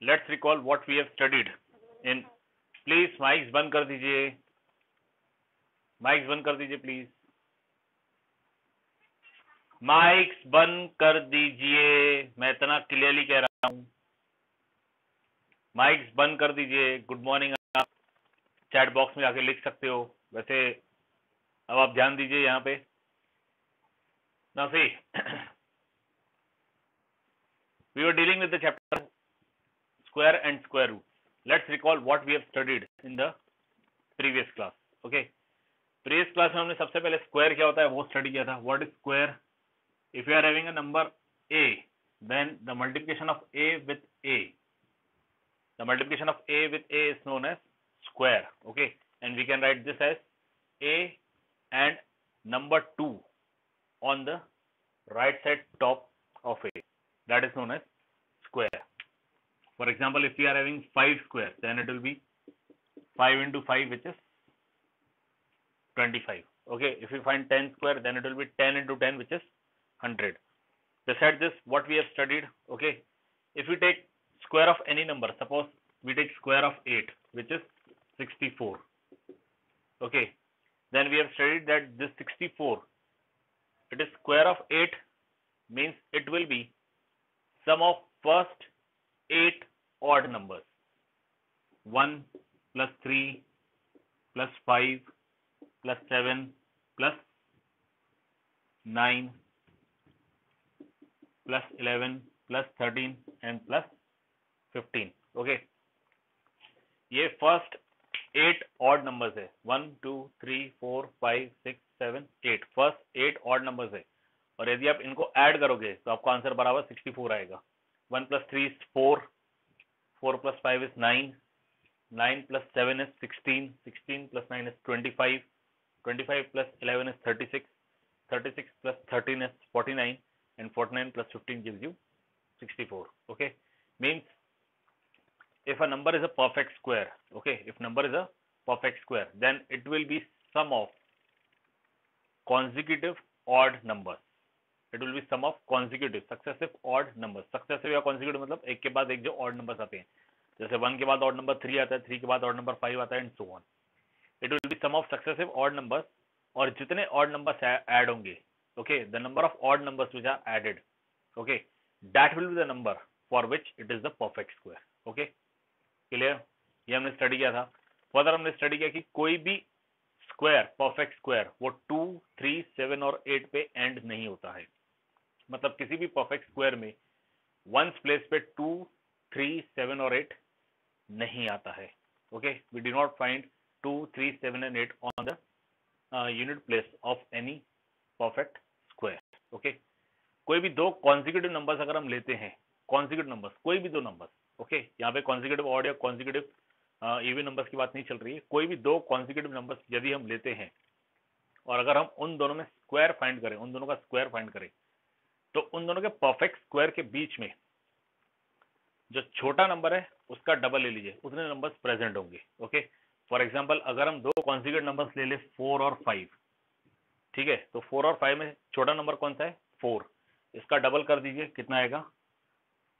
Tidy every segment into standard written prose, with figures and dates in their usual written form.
Let's recall what we have studied in, please mics बंद कर दीजिए, माइक्स बंद कर दीजिए प्लीज, माइक्स बंद कर दीजिए, मैं इतना क्लियरली कह रहा हूं, माइक्स बंद कर दीजिए। गुड मॉर्निंग आप चैट बॉक्स में आके लिख सकते हो, वैसे अब आप ध्यान दीजिए यहाँ पे। Now see we were dealing with the chapter square and square root. Let's recall what we have studied in the previous class. Okay, previous class में हमने सबसे पहले square क्या होता है वो स्टडी किया था. What is square? If you are having a number a, then the multiplication of a with a, the multiplication of a with a is known as square. Okay, and we can write this as a and number 2 on the right side top of a, that is known as square. For example, if we are having 5 square, then it will be 5 into 5, which is 25. Okay, if we find 10 square, then it will be 10 into 10, which is 100. Besides this, what we have studied, okay, if we take square of any number, suppose we take square of 8, which is 64. Okay, then we have studied that this 64, it is square of 8, means it will be sum of first 8 odd numbers, 1 plus 3 plus 5 plus 7 plus 9 plus 11 plus 13 and plus 15. Okay, ये first 8 odd numbers है, 1 2 3 4 5 6 7 8, first 8 odd numbers है, और यदि आप इनको add करोगे तो आपको आंसर बराबर 64 आएगा. 1 plus 3 is 4, 4 plus 5 is 9, 9 plus 7 is 16, 16 plus 9 is 25, 25 plus 11 is 36, 36 plus 13 is 49, and 49 plus 15 gives you 64. Okay, means if a number is a perfect square, okay, if number is a perfect square, then it will be sum of consecutive odd numbers. It will be sum of consecutive successive odd numbers. Successive या consecutive मतलब एक के बाद एक जो odd numbers आते हैं, जैसे 1 के बाद odd number 3 आता है, 3 के बाद odd number 5 आता है, and so on. It will be sum of successive odd numbers, और जितने odd numbers add होंगे, okay, the number of odd numbers which are added, okay, that will be the number for which it is the perfect square. Okay, clear? ये हमने study किया था. Further हमने study किया कि कोई भी स्क्वायर, परफेक्ट स्क्वायर, वो 2 3 7 और 8 पे एंड नहीं होता है. मतलब किसी भी परफेक्ट स्क्वायर में वंस प्लेस पे 2 3 7 और 8 नहीं आता है. Okay, we do not find 2 3 7 and 8 on the unit place of any perfect square. Okay, कोई भी दो कॉन्जिक्यूटिव नंबर्स अगर हम लेते हैं, कॉन्जिक्यूटिव नंबर्स, कोई भी दो नंबर्स, ओके, यहाँ पे कॉन्जिक्यूटिव ऑड या कॉन्जिक्यूटिव इवन नंबर्स की बात नहीं चल रही है, कोई भी दो कॉन्जिक्यूटिव नंबर्स यदि हम लेते हैं और अगर हम उन दोनों में स्क्वायर फाइंड करें, उन दोनों का स्क्वायर फाइंड करें, तो उन दोनों के परफेक्ट स्क्वायर के बीच में जो छोटा नंबर है उसका डबल ले लीजिए, उतने नंबर्स प्रेजेंट होंगे. ओके, फॉर एग्जाम्पल अगर हम दो कॉन्जिक्यूटिव नंबर्स ले ले 4 और 5, ठीक है, तो 4 और 5 में छोटा नंबर कौन सा है? 4. इसका डबल कर दीजिए, कितना आएगा?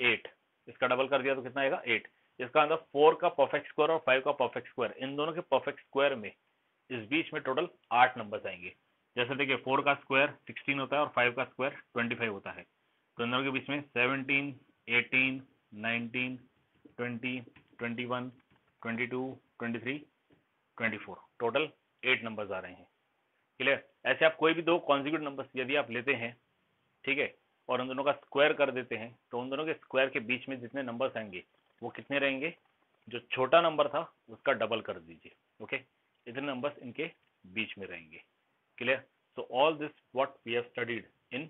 8. इसका डबल कर दिया तो कितना आएगा? 8. इसका मतलब 4 का परफेक्ट स्क्वायर और 5 का परफेक्ट स्क्वायर, इन दोनों के परफेक्ट स्क्वायर में इस बीच में टोटल 8 नंबर्स आएंगे. जैसे देखिए 4 का स्क्वायर 16 होता है और 5 का स्क्वायर 25 होता है, तो इन दोनों के बीच में 17 18 19 20 21 22 23 24, टोटल 8 नंबर्स आ रहे हैं. क्लियर? ऐसे आप कोई भी दो कॉन्जिक्यूटिव नंबर्स यदि आप लेते हैं, ठीक है, और उन दोनों का स्क्वायर कर देते हैं, तो उन दोनों के स्क्वायर के बीच में जितने नंबर्स आएंगे वो कितने रहेंगे? जो छोटा नंबर था उसका डबल कर दीजिए. ओके, इतने नंबर्स इनके बीच में रहेंगे. Clear? So all this what we have studied in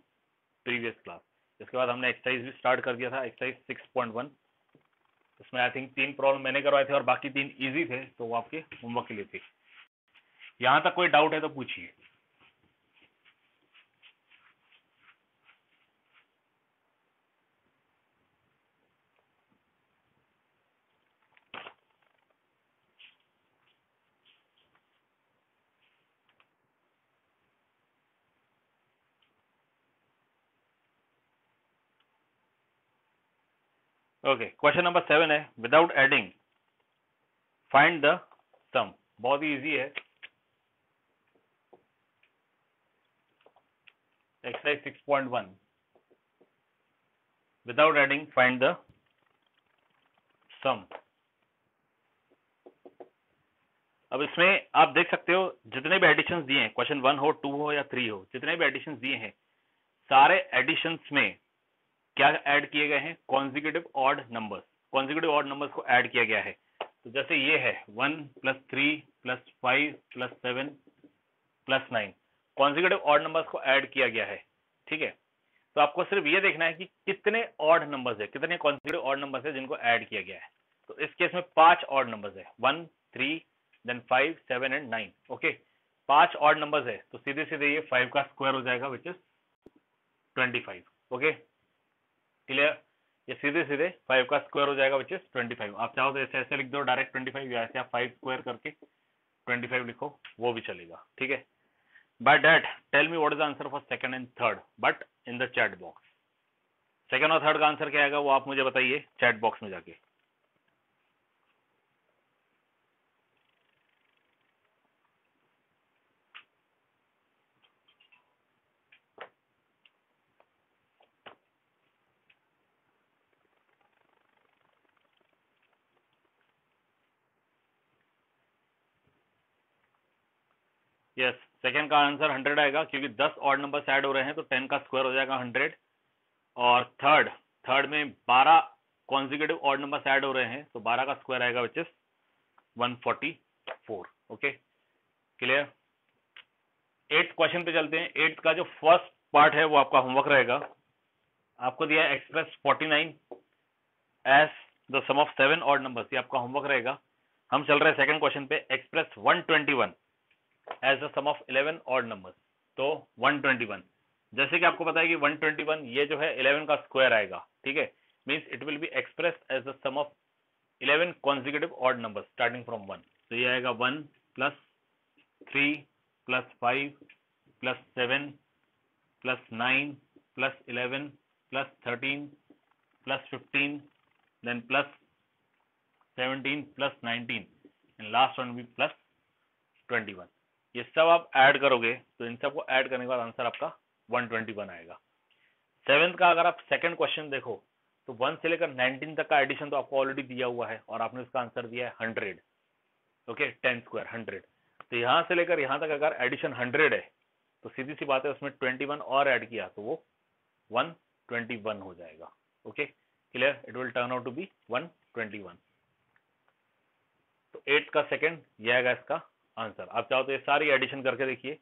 previous class. इसके बाद हमने एक्सरसाइज भी स्टार्ट कर दिया था, एक्सरसाइज 6.1. इसमें आई थिंक 3 प्रॉब्लम मैंने करवाए थे और बाकी 3 इजी थे, तो वो आपके होमवर्क के लिए थे. यहाँ तक कोई डाउट है तो पूछिए. ओके, क्वेश्चन नंबर 7 है, without adding find the sum. बहुत ही इजी है। Exercise 6.1, without adding find the sum. अब इसमें आप देख सकते हो जितने भी एडिशंस दिए हैं, क्वेश्चन 1 हो, 2 हो या 3 हो, जितने भी एडिशंस दिए हैं, सारे एडिशंस में क्या ऐड किए गए हैं? Consecutive odd numbers. Consecutive odd numbers को ऐड किया गया है। तो जैसे ये है 1 + 3 + 5 + 7 + 9, कॉन्जिक्यूटिव ऑड नंबर्स को ऐड किया गया है। ठीक है, तो आपको सिर्फ ये देखना है कि कितने ऑड नंबर्स है, कितने कॉन्जिक्यूटिव ऑड नंबर्स है जिनको ऐड किया गया है। तो इस केस में 5 ऑड नंबर्स है, 1 3 then 5 7 and 9। Okay, 5 odd numbers है, तो सीधे सीधे ये 5 का स्क्वायर हो जाएगा, विच इज 25। Okay, clear? ये सीधे सीधे 5 का स्क्वायर हो जाएगा, विच इज 25। आप चाहो तो ऐसे ऐसे लिख दो डायरेक्ट 25, या ऐसे आप 5 स्क्वायर करके 25 लिखो, वो भी चलेगा। ठीक है, by that tell me what is the answer for second and third, but in the chat box. Second और थर्ड का आंसर क्या आएगा वो आप मुझे बताइए चैट बॉक्स में जाके। यस, सेकंड का आंसर 100 आएगा, क्योंकि 10 ऑड नंबर्स ऐड हो रहे हैं, तो 10 का स्क्वायर हो जाएगा 100। और थर्ड में 12 कॉन्जिक्यूटिव ऑड नंबर्स ऐड हो रहे हैं, तो 12 का स्क्वायर आएगा, which is 144। Okay, clear? 8th question पे चलते हैं। 8th का जो फर्स्ट पार्ट है वो आपका होमवर्क रहेगा। आपको दिया है express 49 as the sum of 7 odd numbers, ये आपका होमवर्क रहेगा। हम चल रहे हैं सेकंड क्वेश्चन पे, express 121 as the sum of 11 odd numbers. तो 121, जैसे कि आपको पता है कि 121 ये जो है 11 का स्क्वायर आएगा। ठीक है, means it will be expressed as the sum of 11 consecutive odd numbers starting from 1। तो ये आएगा 1 + 3 + 5 + 7 + 9 + 11 + 13 + 15 then plus 17 + 19 and last one भी plus 21। ये सब आप ऐड करोगे तो इन सबको ऐड करने के बाद आंसर आपका 121 आएगा। 7th का अगर आप सेकंड क्वेश्चन देखो तो 1 से लेकर 19 तक का एडिशन तो आपको ऑलरेडी दिया हुआ है, और आपने उसका आंसर दिया है 100। Okay, 10 square 100। तो यहां से लेकर यहां तक अगर एडिशन 100 है, तो सीधी सी बात है उसमें 21 और ऐड किया तो वो 121 हो जाएगा। Okay, clear? It will turn out to be 121। तो 8th का सेकंड ये आएगा इसका आंसर। आप चाहो तो ये सारी एडिशन करके देखिए,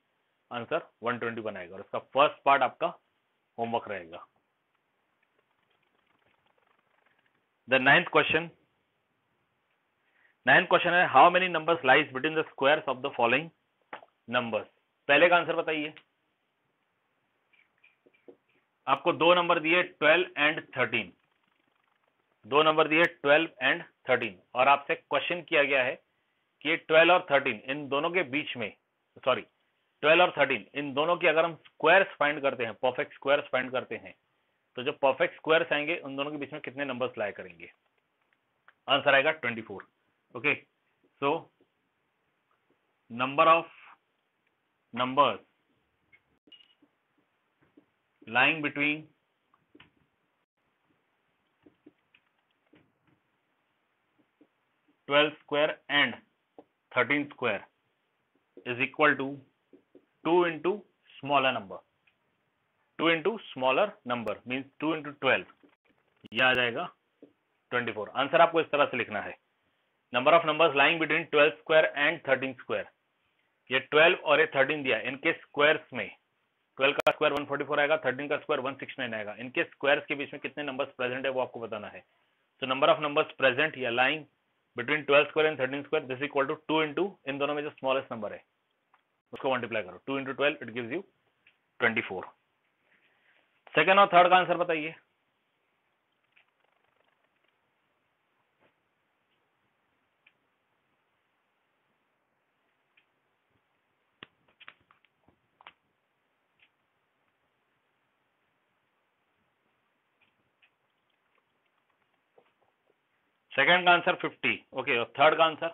आंसर 121 आएगा, और इसका फर्स्ट पार्ट आपका होमवर्क रहेगा। द 9th क्वेश्चन है, how many numbers lies between the squares of the following numbers. पहले का आंसर बताइए। आपको दो नंबर दिए 12 एंड 13, दो नंबर दिए 12 एंड 13, और आपसे क्वेश्चन किया गया है कि 12 और 13 इन दोनों के बीच में, सॉरी 12 और 13 इन दोनों की अगर हम स्क्वायर्स फाइंड करते हैं, परफेक्ट स्क्वायर्स फाइंड करते हैं, तो जो परफेक्ट स्क्वायर्स आएंगे उन दोनों के बीच में कितने नंबर्स लाया करेंगे? आंसर आएगा 24। Okay, so number of numbers lying between 12 square and 13 square is equal to 2 into smaller number, 2 into smaller number means 2 into 12, ये आ जाएगा 24। आंसर आपको इस तरह से लिखना है, number of numbers lying between 12 square and 13 square. ये 12 और ये 13 दिया, इनके स्क्वायर्स में 12 का स्क्वायर 144 आएगा, 13 का स्क्वायर 169 आएगा, इनके स्क्वायर्स के बीच में कितने नंबर्स प्रेजेंट है वो आपको बताना है। तो नंबर ऑफ नंबर्स प्रेजेंट या lying between 12 square and 13 square this equal to 2 into इन दोनों में जो स्मॉलेस्ट नंबर है उसको मल्टीप्लाई करो, 2 into 12 it gives you 24। Second और थर्ड का आंसर बताइए। सेकंड का आंसर 50, ओके। और थर्ड का आंसर?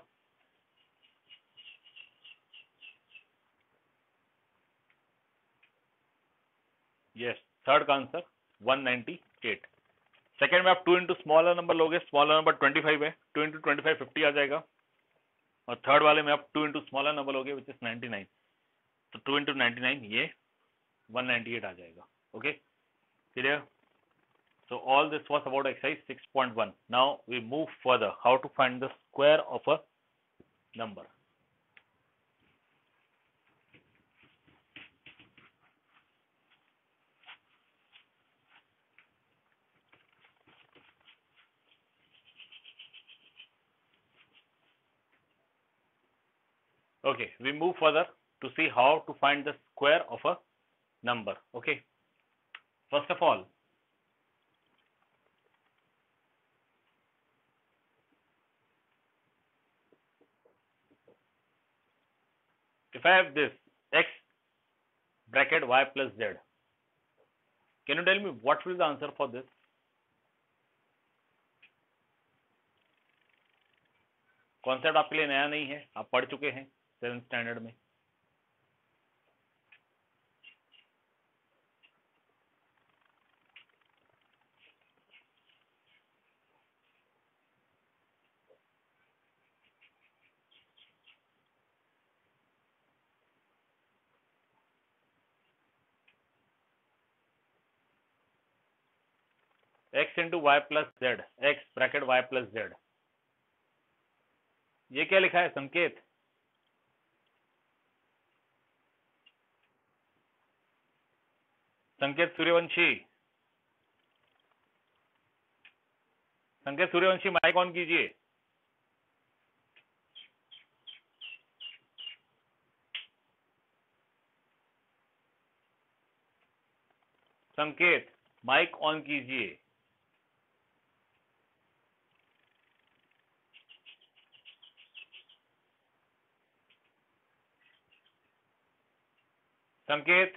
यस, थर्ड का आंसर 198। सेकंड में आप 2 इंटू स्मॉलर नंबर लोगे, स्मॉलर नंबर 25 है, 2 इंटू 25 50 आ जाएगा। और थर्ड वाले में आप 2 इंटू स्मॉलर नंबर लोगे विच इज 99, तो 2 इंटू 99 ये 198 आ जाएगा। Okay, clear? So all this was about exercise 6.1. Now we move further. How to find the square of a number. Okay, we move further to see how to find the square of a number. Okay, first of all, if I have this x bracket y plus z, can you tell me what will be the answer for this? Concept आपके लिए नया नहीं है, आप पढ़ चुके हैं 7th standard में। x into y plus z, x bracket y plus z, ये क्या लिखा है संकेत? संकेत सूर्यवंशी, संकेत सूर्यवंशी माइक ऑन कीजिए। संकेत माइक ऑन कीजिए। संकेत,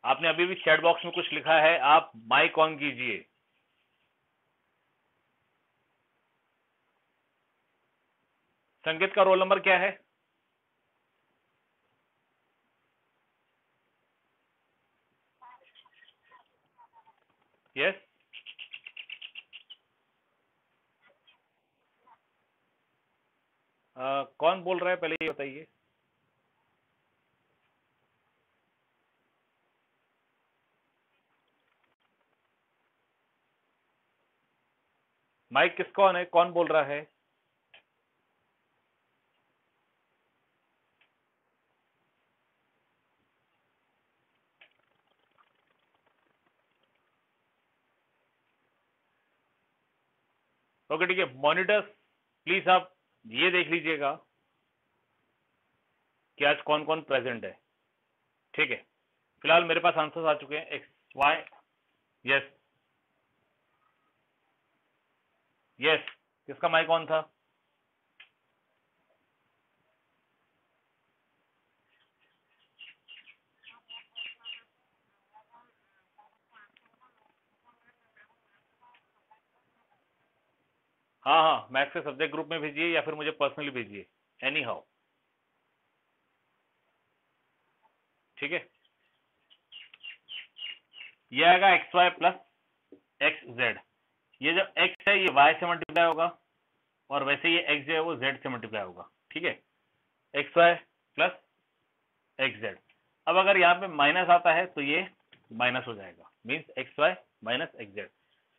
आपने अभी भी चैट बॉक्स में कुछ लिखा है, आप माइक ऑन कीजिए। संकेत का रोल नंबर क्या है? यस, कौन बोल रहा है पहले ये बताइए। माइक किसका ऑन है, कौन बोल रहा है? ओके ठीक है, मॉनिटर्स प्लीज आप ये देख लीजिएगा कि आज कौन कौन प्रेजेंट है। ठीक है, फिलहाल मेरे पास आंसर्स आ चुके हैं। एक्स वाई, यस यस, किसका माइक ऑन था? हाँ हाँ, मैथ्स के सब्जेक्ट ग्रुप में भेजिए या फिर मुझे पर्सनली भेजिए, एनी हाउ। ठीक है, ये आएगा x y plus x z. ये जो एक्स है ये वाई से मल्टीप्लाई होगा और वैसे ये एक्स जो है वो जेड से मल्टीप्लाई होगा। ठीक है, x y plus x z. अब अगर यहाँ पे माइनस आता है तो ये माइनस हो जाएगा, means x y minus x z.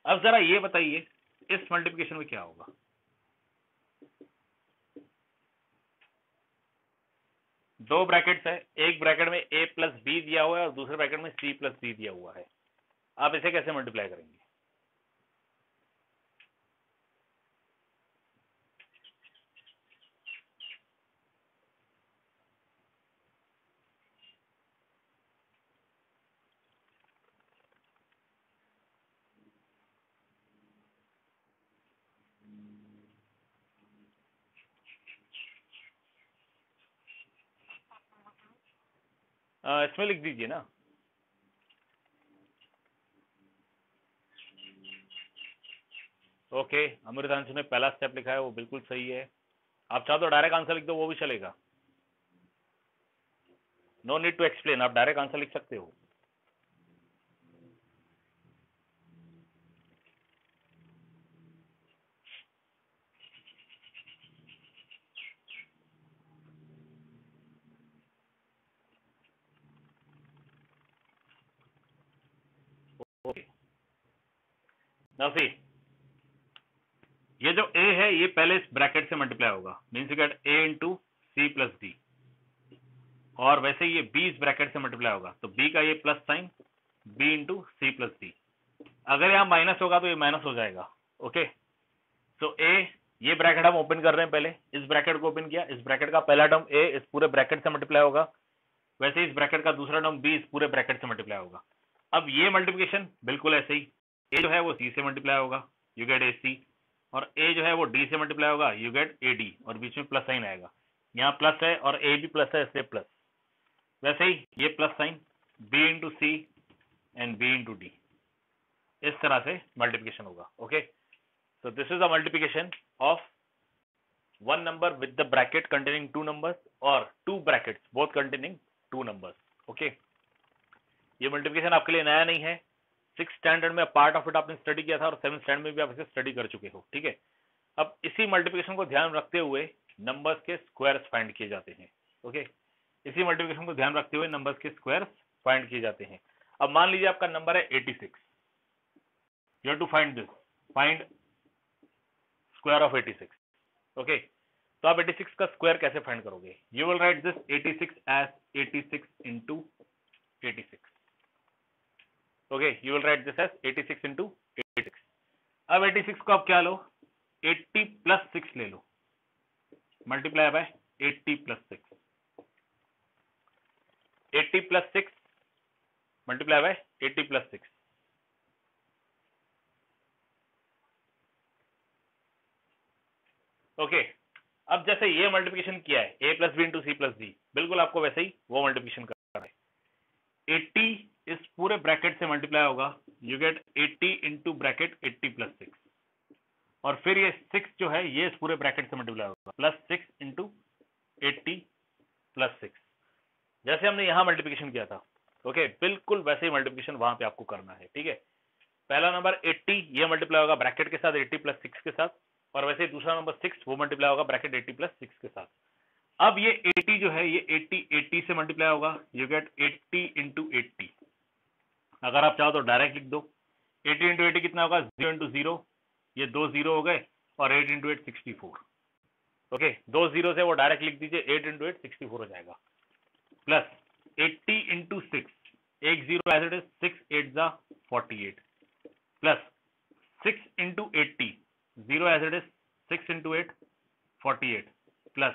अब जरा ये बताइए इस मल्टीप्लिकेशन में क्या होगा? दो ब्रैकेट्स है, एक ब्रैकेट में a प्लस बी दिया हुआ है और दूसरे ब्रैकेट में c प्लस डी दिया हुआ है। आप इसे कैसे मल्टीप्लाई करेंगे? इसमें लिख दीजिए ना, ओके, अमृतांशु ने पहला स्टेप लिखा है, वो बिल्कुल सही है। आप चाहो तो डायरेक्ट आंसर लिख दो, वो भी चलेगा। नो नीड टू एक्सप्लेन, आप डायरेक्ट आंसर लिख सकते हो। ओके, नाउ सी, ये जो a है ये पहले इस ब्रैकेट से मल्टीप्लाई होगा, means you get a into C plus d, और वैसे ये b इस ब्रैकेट से मल्टीप्लाई होगा, तो b का ये प्लस साइन, b इंटू सी प्लस डी। अगर यहाँ माइनस होगा तो ये माइनस हो जाएगा। ओके, तो a, ये ब्रैकेट हम ओपन कर रहे हैं, पहले इस ब्रैकेट को ओपन किया, इस ब्रैकेट का पहला टर्म a इस पूरे ब्रैकेट से मल्टीप्लाई होगा, वैसे इस ब्रैकेट का दूसरा टर्म b इस पूरे ब्रैकेट से मल्टीप्लाई होगा। अब ये मल्टीप्लिकेशन बिल्कुल ऐसे ही, a जो है वो c से मल्टीप्लाई होगा, यू गेट ac, और a जो है वो d से मल्टीप्लाई होगा, यू गेट ad, और बीच में प्लस साइन आएगा, यहाँ प्लस है और a भी प्लस है, इसलिए प्लस। वैसे ही ये plus sign b into c and b into d, इस तरह से मल्टीप्लिकेशन होगा। Okay, so this is the multiplication of one number with the bracket containing two numbers or two brackets both containing two numbers. Okay, ये multiplication आपके लिए नया नहीं है, 6th स्टैंडर्ड में पार्ट ऑफ इट आपने स्टडी किया था और 7th स्टैंडर्ड में भी आप इसे स्टडी कर चुके हो। ठीक है, अब इसी मल्टीप्लिकेशन को ध्यान रखते हुए नंबर्स के स्क्वायर्स फाइंड किए जाते हैं। ओके, इसी मल्टीप्लिकेशन को ध्यान रखते हुए नंबर्स के स्क्वायर्स फाइंड किए जाते हैं। अब मान लीजिए आपका नंबर है 86, you have to find this, find square of 86। Okay, तो आप 86 का स्क्वायर कैसे फाइंड करोगे? You will write this 86 as 86 into 86। Okay, you will write this as 86 into 86। अब 86 को आप क्या लो, 80 प्लस 6 ले लो, multiply by 80 plus 6, 80 plus 6 multiply by 80 plus 6। Okay, अब जैसे ये मल्टीप्लिकेशन किया है a plus B into C plus D, बिल्कुल आपको वैसे ही वो मल्टीप्लिकेशन करना है। 80 इस पूरे ब्रैकेट से मल्टीप्लाई होगा, you get 80 into bracket 80 plus 6, और फिर ये 6 जो है ये इस पूरे ब्रैकेट से मल्टीप्लाई होगा, प्लस 6 इंटू 80 प्लस 6, जैसे हमने यहां मल्टीप्लिकेशन किया था। ओके, बिल्कुल वैसे ही मल्टीप्लिकेशन वहां पे आपको करना है। ठीक है, पहला नंबर 80 ये मल्टीप्लाई होगा ब्रैकेट के साथ 80 प्लस 6 के साथ, और वैसे दूसरा नंबर 6 वो मल्टीप्लाई होगा ब्रैकेट 80 प्लस 6 के साथ। अब ये 80 जो है ये 80 से मल्टीप्लाई होगा, यू गेट 80 इंटू 80। अगर आप चाहो तो डायरेक्ट लिख दो, 80 इंटू 80 कितना होगा, 0 इंटू 0, ये 2 0 हो गए, और 8 इंटू 8 64। ओके, 2 0 से वो डायरेक्ट लिख दीजिए, 8 इंटू 8 64 हो जाएगा, प्लस 80 इंटू 6, एक 0 एज इट इज, 6 8 जा 48, plus 6 into 80, 0 as it is, 6 into 8 48, plus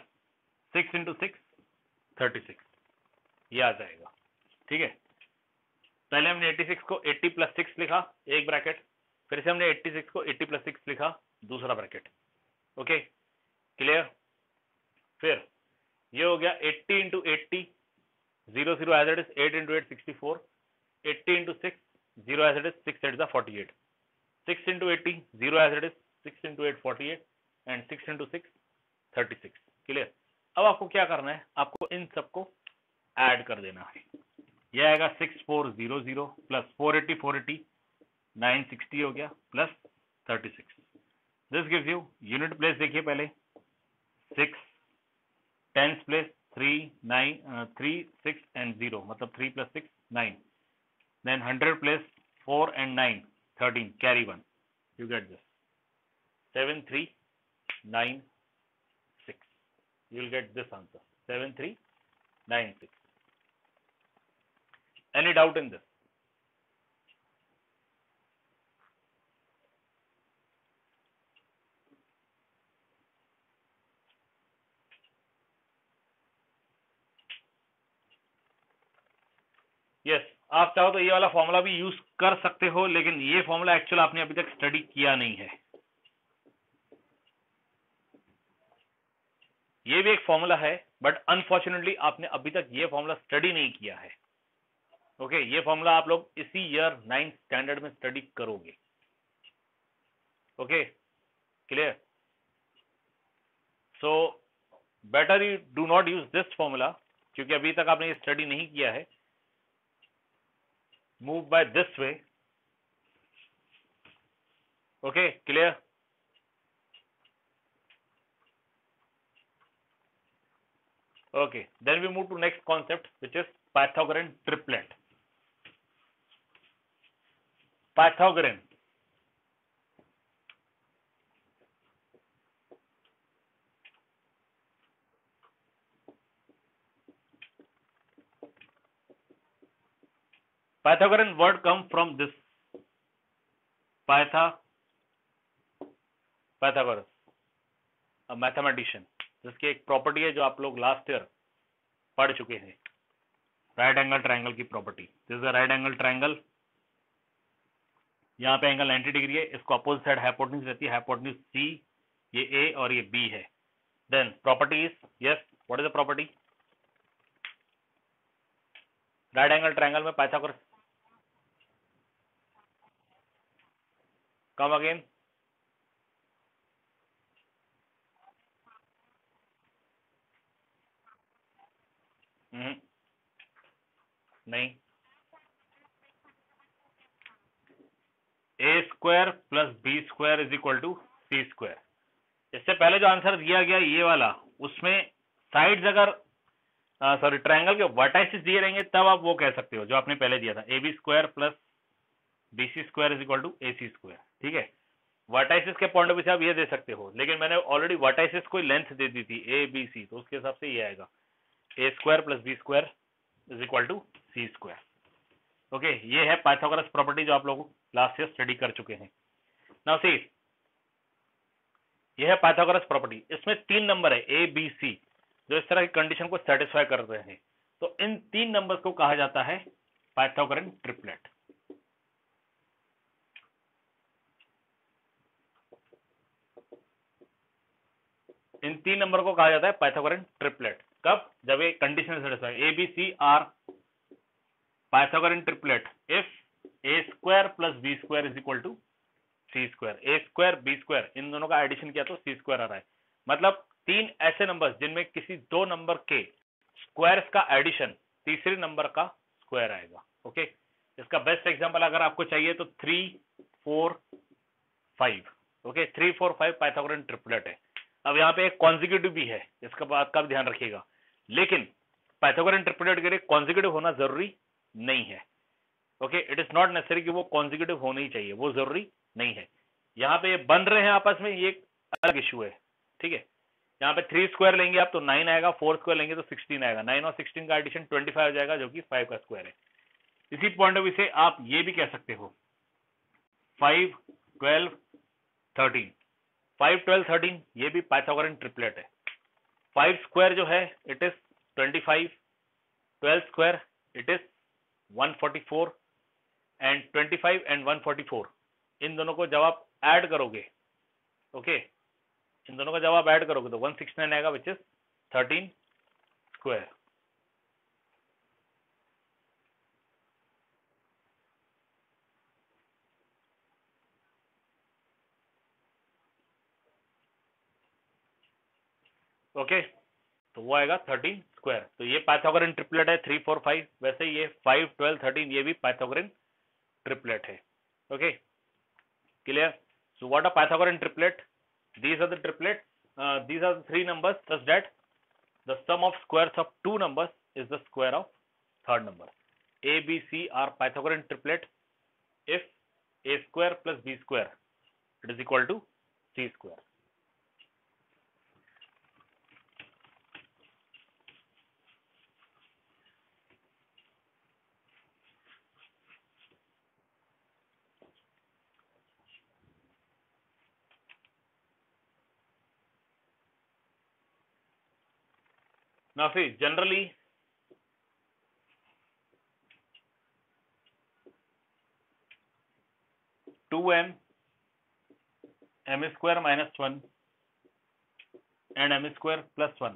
6 into 6 36, ये आ जाएगा। ठीक है, पहले हमने 86 को 80 प्लस 6 लिखा, एक ब्रैकेट, फिर से हमने 86 को 80 प्लस 6 लिखा, दूसरा ब्रैकेट। Okay, clear? फिर ये हो गया 80 into 80, 0 0 as it is, 8 into 8 64, 80 into 6, 0 as it is, 6 8 जा 48, 6 into 80, 0 as it is, 6 into 8 48, and 6 into 6 36। Clear? अब आपको क्या करना है, आपको इन सबको ऐड कर देना है। यह आएगा 6400 प्लस 480 480 960 हो गया, plus 36। This gives you unit place. देखिए पहले 6, टेंस प्लेस 3 9 3 6 एंड 0, मतलब 3 plus 6 9, then 100 place 4 and 9 13, carry 1, you get this 7396, you will get this answer 7396. Any doubt in this? Yes, आप चाहो तो ये वाला फॉर्मूला भी यूज कर सकते हो, लेकिन ये फॉर्मूला एक्चुअल आपने अभी तक स्टडी किया नहीं है। ये भी एक फॉर्मूला है, बट अनफॉर्चुनेटली आपने अभी तक ये फॉर्मूला स्टडी नहीं किया है। ओके, ये फॉर्मूला आप लोग इसी ईयर 9th स्टैंडर्ड में स्टडी करोगे। Okay, clear? So better you do not use this formula, क्योंकि अभी तक आपने ये स्टडी नहीं किया है. Move by this way. Okay, clear? Okay, then we move to next concept, which is Pythagorean triplet. Pythagorean. Pythagorean word come from this Pythagoras, a mathematician, जिसकी एक प्रॉपर्टी है जो आप लोग लास्ट ईयर पढ़ चुके हैं, राइट एंगल ट्रायंगल की property. This is a right angle triangle. यहाँ पे एंगल 90 डिग्री है, इसको अपोजिट साइड हाइपोटेन्यूज रहती है, हाइपोटेन्यूज सी, ये ए और ये बी है. Then property is, yes, what is the property? Right angle triangle में पाइथागोरस. Come again. नहीं. A square plus B square is equal to C square. इससे पहले जो आंसर दिया गया ये वाला, उसमें साइड्स अगर सॉरी ट्रायंगल के वर्टाइसिस दिए रहेंगे तब आप वो कह सकते हो जो आपने पहले दिया था, a b square plus b c square is equal to a c square. ठीक है, वर्टाइसिस के पॉइंट ऑफ व्यू से आप ये दे सकते हो, लेकिन मैंने ऑलरेडी वर्टाइसिस को लेंथ दे दी थी ए बी सी, तो उसके हिसाब से ये आएगा A square plus B square is equal to C square. Okay, ये है पाइथागोरस प्रॉपर्टी जो आप लोग लास्ट ईयर स्टडी कर चुके हैं. नाउ सी, ये है पाइथागोरस प्रॉपर्टी. इसमें 3 नंबर है ए बी सी जो इस तरह की कंडीशन को सेटिस्फाई कर रहे हैं. तो इन 3 नंबर्स को कहा जाता है पाइथागोरन ट्रिपलेट. इन 3 नंबर को कहा जाता है पाइथागोरन ट्रिपलेट. कब? जब ये condition satisfy, A B C are Pythagorean triplet if A square plus B square is equal to C square. A square B square इन दोनों का एडिशन किया तो सी स्क्वायर आ रहा है. मतलब 3 ऐसे नंबर्स जिनमें किसी 2 नंबर के स्क्वायर्स का एडिशन तीसरे नंबर का स्क्वायर आएगा. ओके, इसका बेस्ट एग्जांपल अगर आपको चाहिए तो 3 4 5. ओके, 3 4 5 पाइथागोरन ट्रिपलेट है. अब यहाँ पे एक कॉन्जिक्यूटिव भी है, इसका बात का भी ध्यान रखिएगा. लेकिन पाइथागोरन ट्रिपलेट के लिए कॉन्जिक्यूटिव होना जरूरी नहीं है. Okay, it is not necessary कि वो कॉन्जिक्यूटिव होना ही चाहिए, वो जरूरी नहीं है. यहाँ पे ये बन रहे हैं आपस में, ये एक अलग इश्यू है. ठीक है, यहाँ पे 3 स्क्वायर लेंगे आप तो 9 आएगा, 4 स्क्वायर लेंगे तो 16 आएगा. 9 और 16 का एडिशन 25 हो जाएगा, जो कि 5 का स्क्वायर है. इसी पॉइंट ऑफ व्यू से आप ये भी कह सकते हो 5 12 13. 5 12 13 ये भी पाइथागोरन ट्रिपलेट है. 5 स्क्वायर जो है it is 25, 12 square it is 144 and 25 and 144 इन दोनों को जब आप ऐड करोगे, ओके, इन दोनों का जब आप ऐड करोगे तो 169 आएगा, विच इज 13 स्क्वायर. ओके, तो वो आएगा 13 स्क्वायर. तो ये पाइथागोरन ट्रिपलेट है 3 4 5. वैसे ये 5 12 13 ये भी पाइथागोरन ट्रिपलेट है. Okay, clear? So what a Pythagorean triplet? These are the triplets. These are the 3 numbers such that the sum of squares of 2 numbers is the square of third number. A, B, C are Pythagorean triplet if A square plus B square it is equal to C square. Now see, generally two m square minus 1 and m square plus 1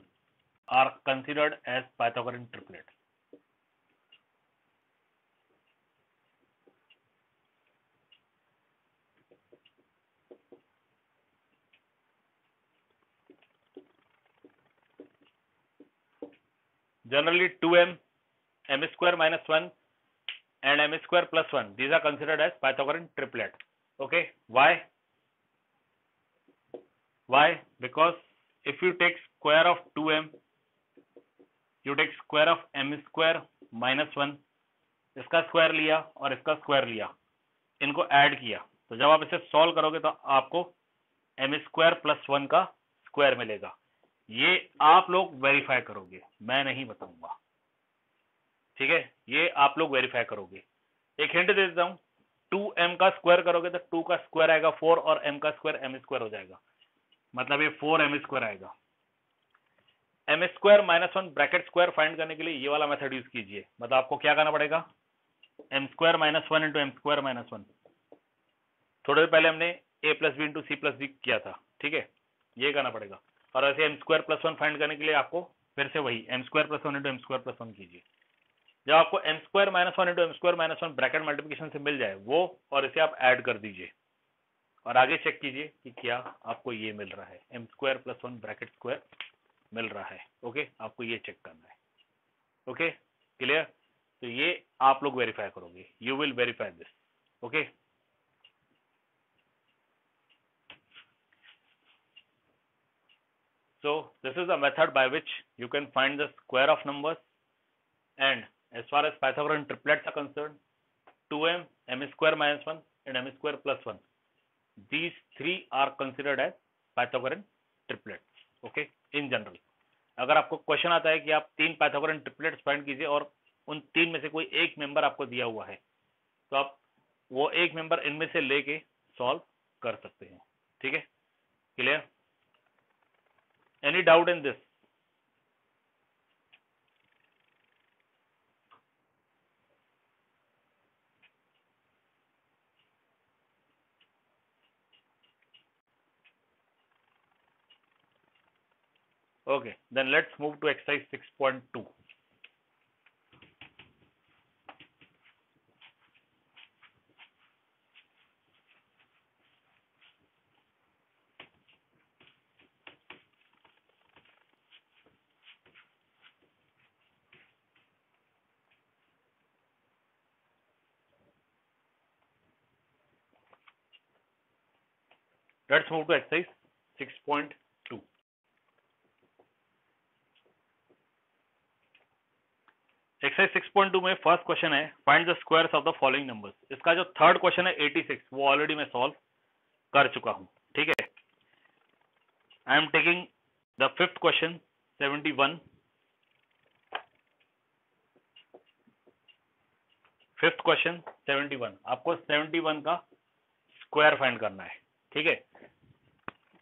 are considered as Pythagorean triplet. generally 2m, m square minus 1 and m square plus 1, these are considered as Pythagorean triplet. Okay, why? Because if you take square of 2m, you take square of m square minus 1, इसका square लिया और इसका square लिया, इनको add किया, तो जब आप इसे सॉल्व करोगे तो आपको m स्क्वायर प्लस 1 का स्क्वायर मिलेगा। ये आप लोग वेरीफाई करोगे, मैं नहीं बताऊंगा, ठीक है, ये आप लोग वेरीफाई करोगे। एक हिंट दे देता हूं, 2m का स्क्वायर करोगे तो 2 का स्क्वायर आएगा 4 और m का स्क्वायर m स्क्वायर हो जाएगा, मतलब ये 4m स्क्वायर आएगा। m square minus 1 bracket square find करने के लिए ये वाला मेथड यूज कीजिए, मतलब आपको क्या करना पड़ेगा, m square minus 1 into m square minus 1। थोड़ी देर पहले हमने a plus B into C plus b किया था, ठीक है, ये करना पड़ेगा। और ऐसे m स्क्वायर प्लस 1 फाइंड करने के लिए आपको फिर से वही m square plus 1 into m square plus 1 कीजिए। जब आपको m square minus 1 into m square minus 1 bracket multiplication से मिल जाए वो, और इसे आप ऐड कर दीजिए और आगे चेक कीजिए कि क्या आपको ये मिल रहा है, m square plus 1 bracket square मिल रहा है। ओके, आपको ये चेक करना है। Okay, clear? तो ये आप लोग वेरीफाई करोगे, you will verify this. Okay, so this is the method by which you can find the square of numbers, and as far as Pythagorean triplets are concerned, 2m, m square minus 1 and m square plus 1, these three are considered as Pythagorean triplets. Okay, in general अगर आपको question आता है कि आप 3 Pythagorean triplets find कीजिए और उन 3 में से कोई एक मेंबर आपको दिया हुआ है, तो आप वो एक मेंबर इनमें से लेके सॉल्व कर सकते हैं। ठीक है, clear? Any doubt in this? Okay, then let's move to exercise 6.2. Let's move to exercise 6.2. Exercise 6.2 में फर्स्ट क्वेश्चन है find the squares of the following numbers. इसका जो थर्ड क्वेश्चन है 86, वो ऑलरेडी मैं सॉल्व कर चुका हूं। ठीक है, आई am taking the fifth question 71। Fifth question 71, आपको 71 का स्क्वायर फाइंड करना है। ठीक है,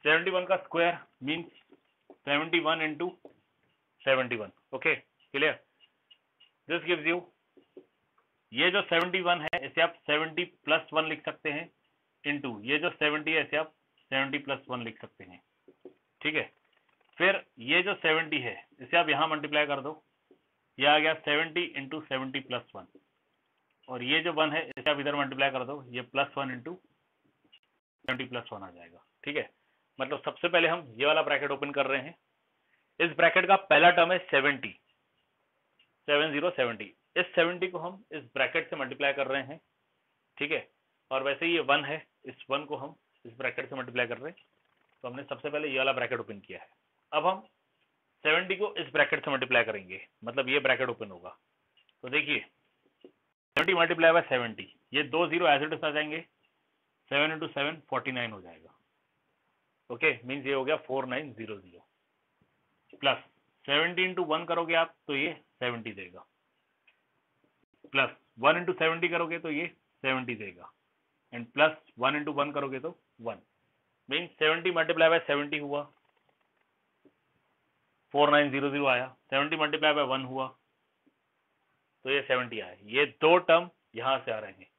71 का square means 71 into 71। Okay, clear? This gives you, ये जो 71 है इसे आप 70 प्लस 1 लिख सकते हैं, इंटू ये जो 70 है इसे आप 70 प्लस 1 लिख सकते हैं। ठीक है, फिर ये जो 70 है इसे आप यहां मल्टीप्लाई कर दो, ये आ गया 70 इंटू 70 प्लस 1, और ये जो 1 है इसे आप इधर मल्टीप्लाई कर दो, ये प्लस 1 इंटू 70 प्लस 1 आ जाएगा। ठीक है, मतलब सबसे पहले हम ये वाला ब्रैकेट ओपन कर रहे हैं। इस ब्रैकेट का पहला टर्म है 70, 70। इस 70 को हम इस ब्रैकेट से मल्टीप्लाई कर रहे हैं। ठीक है, और वैसे ये 1 है, इस 1 को हम इस ब्रैकेट से मल्टीप्लाई कर रहे हैं, तो हमने सबसे पहले ये वाला ब्रैकेट ओपन किया है। अब हम 70 को इस ब्रैकेट से मल्टीप्लाई करेंगे, मतलब ये ब्रैकेट ओपन होगा। तो देखिए 70 मल्टीप्लाई बाय 70, ये 2 जीरो एज इट इज आ जाएंगे, 7 इंटू 7 49 हो जाएगा। ओके, मीन्स ये हो गया 4900 प्लस 70 इंटू 1 करोगे आप तो ये 70 देगा, प्लस 1 इंटू 70 करोगे तो ये 70 देगा, एंड प्लस 1 इंटू 1 करोगे तो 1, मीन्स 70 मल्टीप्लाई बाय 70 हुआ 4900 आया, 70 मल्टीप्लाई बाय 1 हुआ तो ये 70 आया। ये दो टर्म यहां से आ रहे हैं।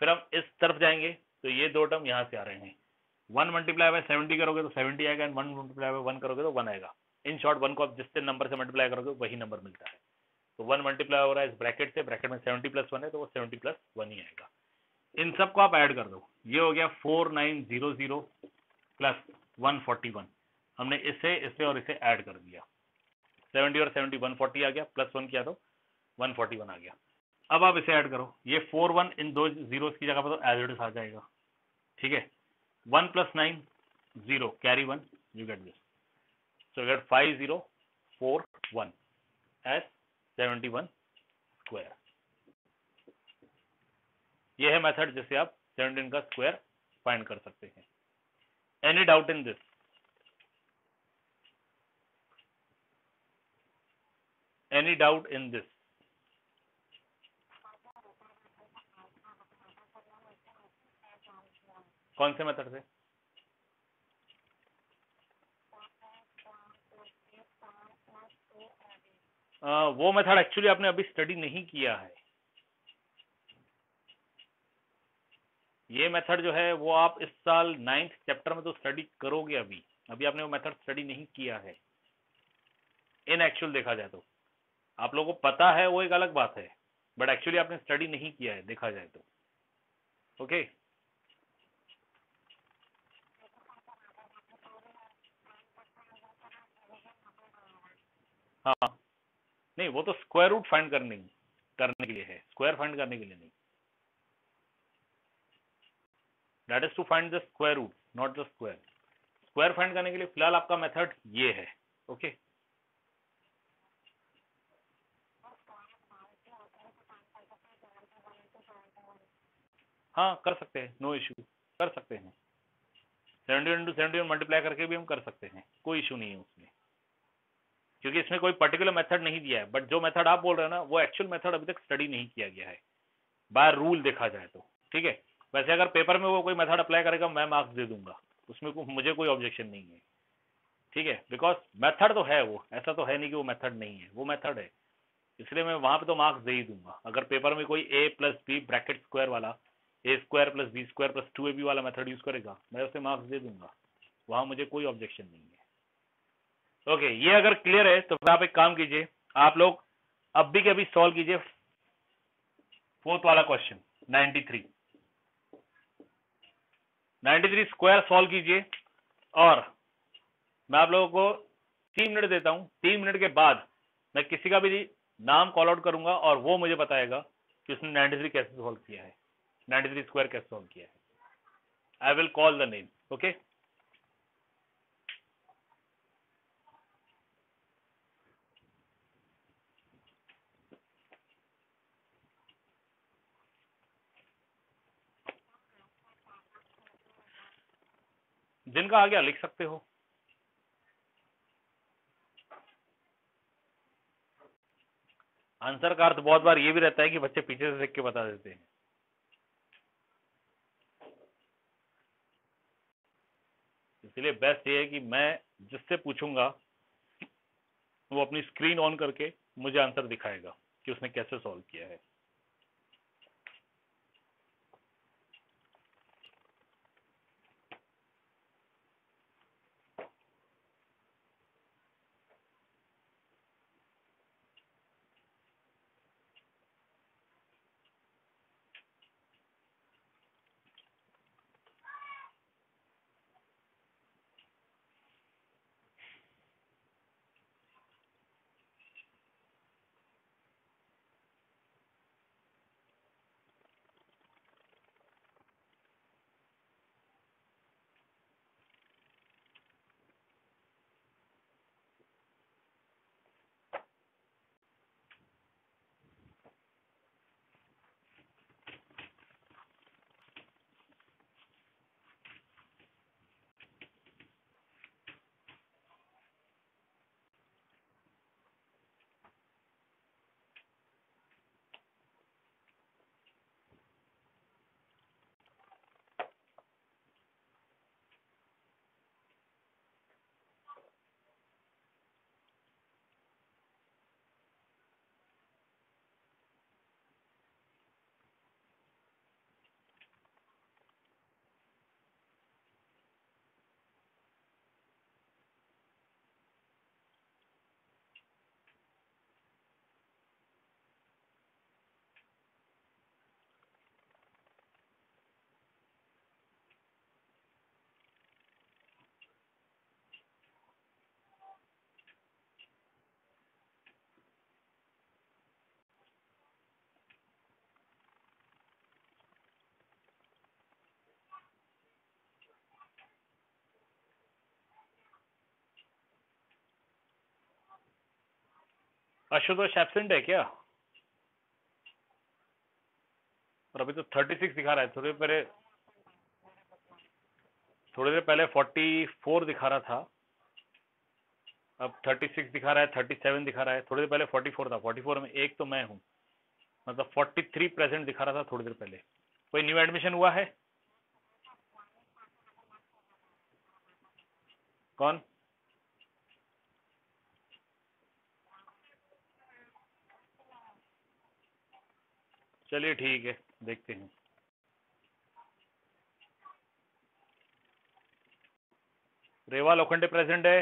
फिर हम इस तरफ जाएंगे तो ये दो टर्म यहां से आ रहे हैं। 1 मल्टीप्लाई बाय 70 करोगे तो 70 आएगा, एंड 1 मल्टीप्लाई बाय 1 करोगे तो 1 आएगा। इन शॉर्ट 1 को आप जिससे नंबर से मल्टीप्लाई करोगे वही नंबर मिलता है। तो 1 मल्टीप्लाई हो रहा है इस ब्रैकेट से, ब्रैकेट में 70 प्लस 1 है तो वो 70 प्लस 1 ही आएगा। इन सब को आप ऐड कर दो, ये हो गया 4900 प्लस 141। हमने इसे और इसे ऐड कर दिया, 70 और 70 140 आ गया, +1 किया तो 141 आ गया। अब आप इसे ऐड करो, ये 41 इन दो जीरोस की जगह पर तो एज इट इज आ जाएगा, ठीक है। 1 + 9 0, carry 1, you get this, so get 5041 as 71 square. ये है मेथड जिससे आप 17 का स्क्वायर फाइंड कर सकते हैं। Any doubt in this? Any doubt in this? कौन से मेथड से? वो मेथड एक्चुअली आपने अभी स्टडी नहीं किया है। ये मेथड जो है वो आप इस साल 9th चैप्टर में तो स्टडी करोगे, अभी अभी आपने वो मेथड स्टडी नहीं किया है। इन एक्चुअल देखा जाए तो आप लोगों को पता है वो एक अलग बात है, बट एक्चुअली आपने स्टडी नहीं किया है देखा जाए तो। ओके हाँ, नहीं वो तो स्क्वायर रूट फाइंड करने के लिए है, स्क्वायर फाइंड करने के लिए नहीं। That is to find the square root, not the square. Square find करने के लिए फिलहाल आपका मेथड ये है। ओके हाँ कर सकते हैं, नो इशू, कर सकते हैं। 70 इंटू 70 मल्टीप्लाई करके भी हम कर सकते हैं, कोई इशू नहीं है उसमें, क्योंकि इसमें कोई पर्टिकुलर मेथड नहीं दिया है। बट जो मेथड आप बोल रहे हैं ना, वो एक्चुअल मेथड अभी तक स्टडी नहीं किया गया है बाय रूल देखा जाए तो, ठीक है। वैसे अगर पेपर में वो कोई मेथड अप्लाई करेगा मैं मार्क्स दे दूंगा, उसमें मुझे कोई ऑब्जेक्शन नहीं है, ठीक है। बिकॉज मेथड तो है, वो ऐसा तो है नहीं कि वो मेथड नहीं है, वो मेथड है, इसलिए मैं वहां पे तो मार्क्स दे ही दूंगा। अगर पेपर में कोई a + b ब्रैकेट स्क्वायर वाला a² + b² + 2ab वाला मेथड यूज करेगा, मैं उसे मार्क्स दे दूंगा, वहां मुझे कोई ऑब्जेक्शन नहीं है। ओके ये अगर क्लियर है तो फिर आप एक काम कीजिए, आप लोग अब भी के अभी सॉल्व कीजिए 4th वाला क्वेश्चन 93 स्क्वायर सॉल्व कीजिए, और मैं आप लोगों को 3 मिनट देता हूं, 3 मिनट के बाद मैं किसी का भी नाम कॉल आउट करूंगा और वो मुझे बताएगा कि उसने 93 कैसे सॉल्व किया है, 93 स्क्वायर कैसे सॉल्व किया है। I will call the name, okay. जिनका आ गया लिख सकते हो। आंसर का अर्थ बहुत बार ये भी रहता है कि बच्चे पीछे से देख के बता देते हैं। इसलिए बेस्ट ये है कि मैं जिससे पूछूंगा वो अपनी स्क्रीन ऑन करके मुझे आंसर दिखाएगा कि उसने कैसे सॉल्व किया है। आशुतोष एब्सेंट है क्या? और अभी तो 36 दिखा रहा है, थोड़ी देर पहले 44 दिखा रहा था, अब 36 दिखा रहा है, 37 दिखा रहा है। थोड़ी देर पहले 44 था, 44 में एक तो मैं हूँ, मतलब 43 प्रेजेंट दिखा रहा था थोड़ी देर पहले। कोई न्यू एडमिशन हुआ है? कौन? चलिए ठीक है, देखते हैं। रेवा लोखंडे प्रेजेंट है?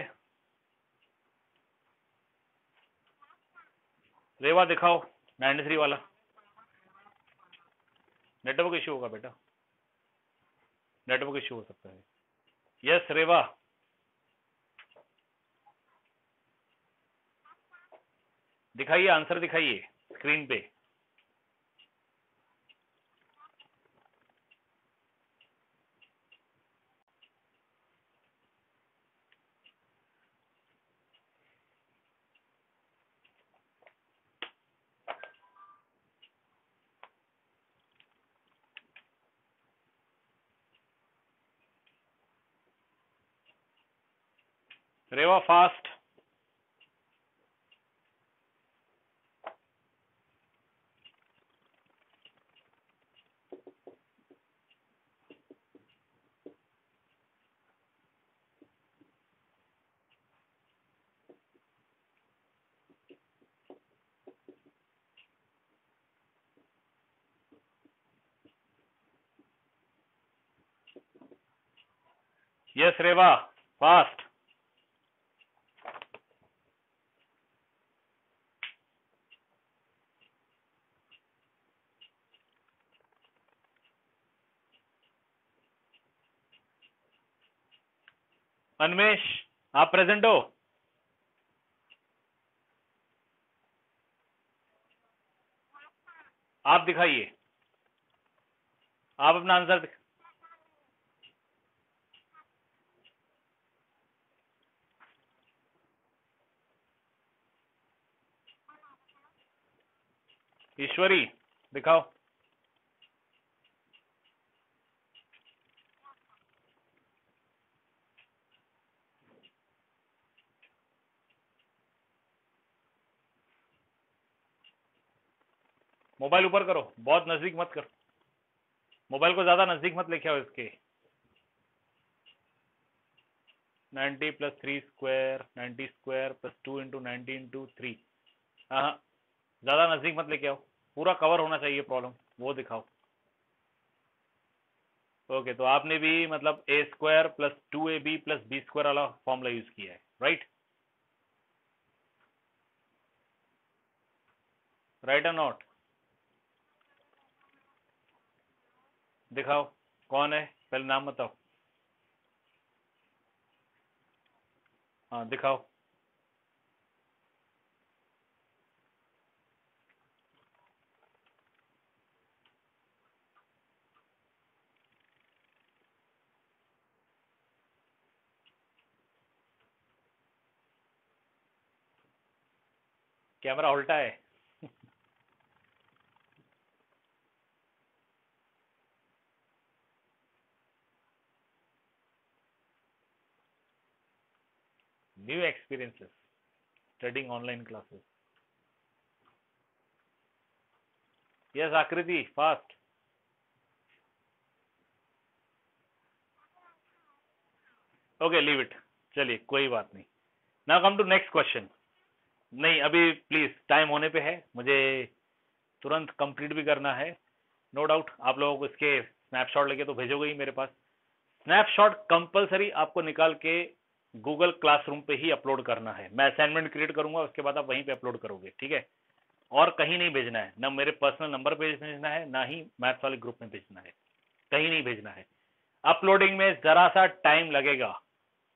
रेवा दिखाओ, 93 वाला। नेटवर्क इश्यू होगा बेटा, नेटवर्क इश्यू हो सकता है। यस रेवा, दिखाइए, आंसर दिखाइए स्क्रीन पे। रेवा फास्ट। यस रेवा फास्ट। अन्वेश, आप प्रेजेंट हो? आप दिखाइए, आप अपना आंसर ईश्वरी दिखाओ। मोबाइल ऊपर करो, बहुत नजदीक मत कर, मोबाइल को ज्यादा नजदीक मत लेके आओ इसके। 90 plus 3 square, 90 square plus 2 into 90 into 3। हाँ, ज्यादा नजदीक मत लेके आओ, पूरा कवर होना चाहिए प्रॉब्लम, वो दिखाओ। ओके, तो आपने भी मतलब ए स्क्वायर प्लस 2ab प्लस बी स्क्वायर वाला फॉर्मूला यूज किया है, राइट? राइट और नॉट? दिखाओ कौन है, पहले नाम बताओ। हाँ दिखाओ। कैमरा उल्टा है। New experiences, studying online classes. Yes Aakriti fast. Okay leave it, चलिए कोई बात नहीं। Now come to next question. नहीं अभी प्लीज, टाइम होने पे है, मुझे तुरंत कंप्लीट भी करना है। नो डाउट आप लोगों को इसके स्नैपशॉट लेके तो भेजोगे ही मेरे पास। स्नैपशॉट कंपलसरी आपको निकाल के गूगल क्लासरूम पे ही अपलोड करना है। मैं असाइनमेंट क्रिएट करूंगा, उसके बाद आप वहीं पे अपलोड करोगे, ठीक है? और कहीं नहीं भेजना है, ना मेरे पर्सनल नंबर पे भेजना है, ना ही मैथ्स वाले ग्रुप में भेजना है, कहीं नहीं भेजना है। अपलोडिंग में जरा सा टाइम लगेगा,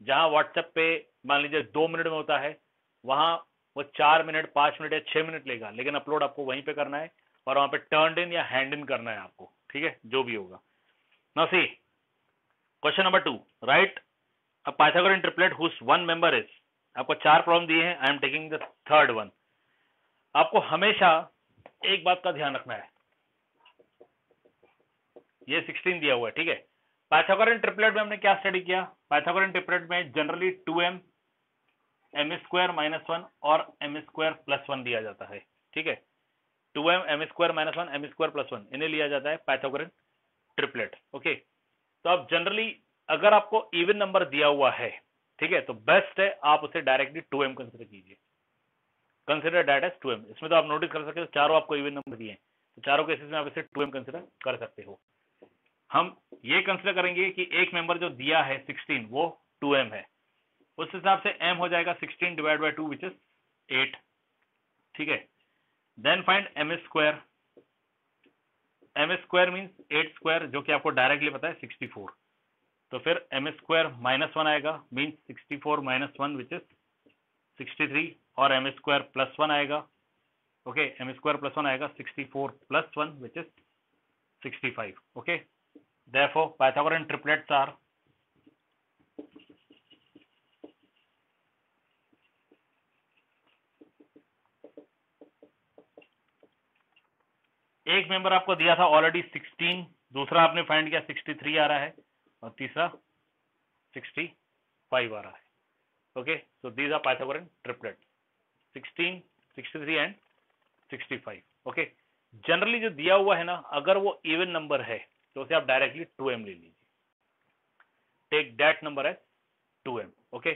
जहां व्हाट्सएप पे मान लीजिए 2 मिनट में होता है, वहां वो 4 मिनट 5 मिनट या 6 मिनट लेगा, लेकिन अपलोड आपको वहीं पे करना है और वहां पे टर्न इन या हैंड इन करना है आपको, ठीक है? जो भी होगा। Now see question number 2, write a Pythagorean triplet whose one member is. आपको 4 प्रॉब्लम दिए हैं, I am taking the third one. आपको हमेशा एक बात का ध्यान रखना है, ये 16 दिया हुआ है, ठीक है। पाइथागोरन ट्रिपलेट में हमने क्या स्टडी किया? पाइथागोरन ट्रिपलेट में generally 2m m square minus 1 और m स्क्वायर प्लस 1 दिया जाता है, ठीक है। 2m m square minus 1 m square plus 1 इन्हें लिया जाता है पाइथागोरन ट्रिपलेट, ओके। तो आप जनरली अगर आपको इवन नंबर दिया हुआ है, ठीक है, तो बेस्ट है आप उसे डायरेक्टली 2m कंसिडर कीजिए, कंसिडर दैट एज 2m। इसमें तो आप नोटिस कर सकते हो चारों आपको इवन नंबर दिए हैं, तो चारों केसेस में आप इसे 2m कंसिडर कर सकते हो। हम ये कंसिडर करेंगे कि एक मेंबर जो दिया है 16 वो 2m है, उस हिसाब से m हो जाएगा 16 डिवाइड बाय 2 विच इज 8, ठीक है। Then find m square, m square means 8 square जो कि आपको डायरेक्टली पता है 64, तो फिर m स्क्वायर माइनस 1 आएगा मींस 64 माइनस 1 विच इज 63, और m स्क्वायर प्लस 1 आएगा, ओके, m स्क्वायर प्लस 1 आएगा 64 plus 1 which is 65, okay. Therefore Pythagorean triplets are एक मेंबर आपको दिया था ऑलरेडी 16, दूसरा आपने फाइंड किया 63 आ रहा है, और तीसरा 65 आ रहा है, okay. So these are Pythagorean triplet 16, 63 and 65, okay. Generally जो दिया हुआ है ना, अगर वो इवन नंबर है तो उसे आप डायरेक्टली 2m ले लीजिए, take that number as 2m, okay,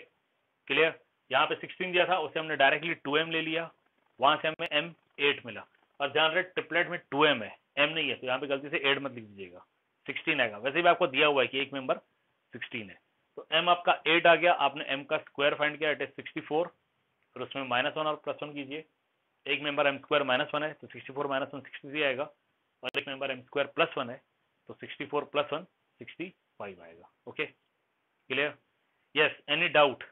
clear. यहाँ पे 16 दिया था, उसे हमने डायरेक्टली 2m ले लिया, वहां से हमें m 8 मिला, और ध्यान रहे ट्रिपलेट में 2m है, m नहीं है, तो यहाँ पे गलती से 8 मत लिख दीजिएगा, 16 आएगा। वैसे भी आपको दिया हुआ है कि एक मेंबर 16 है, तो m आपका 8 आ गया, आपने m का स्क्वायर फाइंड किया, इट इज 64, फिर उसमें -1 और +1 कीजिए। एक मेंबर m स्क्वायर -1 है तो 64 - 1 63 आएगा, और एक मेंबर m स्क्वायर +1 है तो 64 + 1 65 आएगा, okay, clear. Yes, any doubt?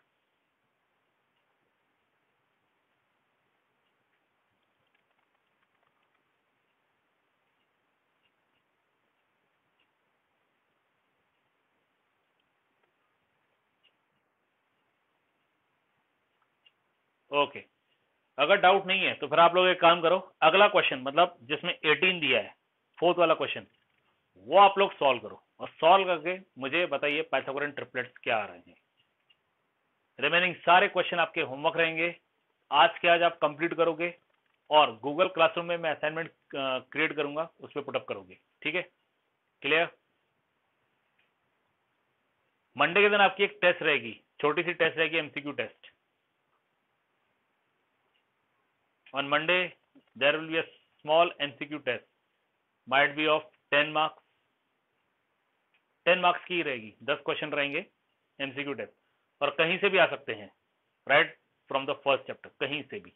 Okay, अगर डाउट नहीं है तो फिर आप लोग एक काम करो, अगला क्वेश्चन मतलब जिसमें 18 दिया है, फोर्थ वाला क्वेश्चन, वो आप लोग सॉल्व करो, और सॉल्व करके मुझे बताइए पाइथागोरन ट्रिपलेट्स क्या आ रहे हैं। रिमेनिंग सारे क्वेश्चन आपके होमवर्क रहेंगे, आज के आज आप कंप्लीट करोगे, और गूगल क्लासरूम में मैं असाइनमेंट क्रिएट करूंगा, उस पर पुटअप करोगे, ठीक है, क्लियर। मंडे के दिन आपकी एक टेस्ट रहेगी, छोटी सी टेस्ट रहेगी, MCQ test. On Monday there will be a small MCQ test, might be of 10 marks, 10 marks की रहेगी, 10 क्वेश्चन रहेंगे एमसीक्यू टेस्ट, और कहीं से भी आ सकते हैं, right from the first chapter, कहीं से भी।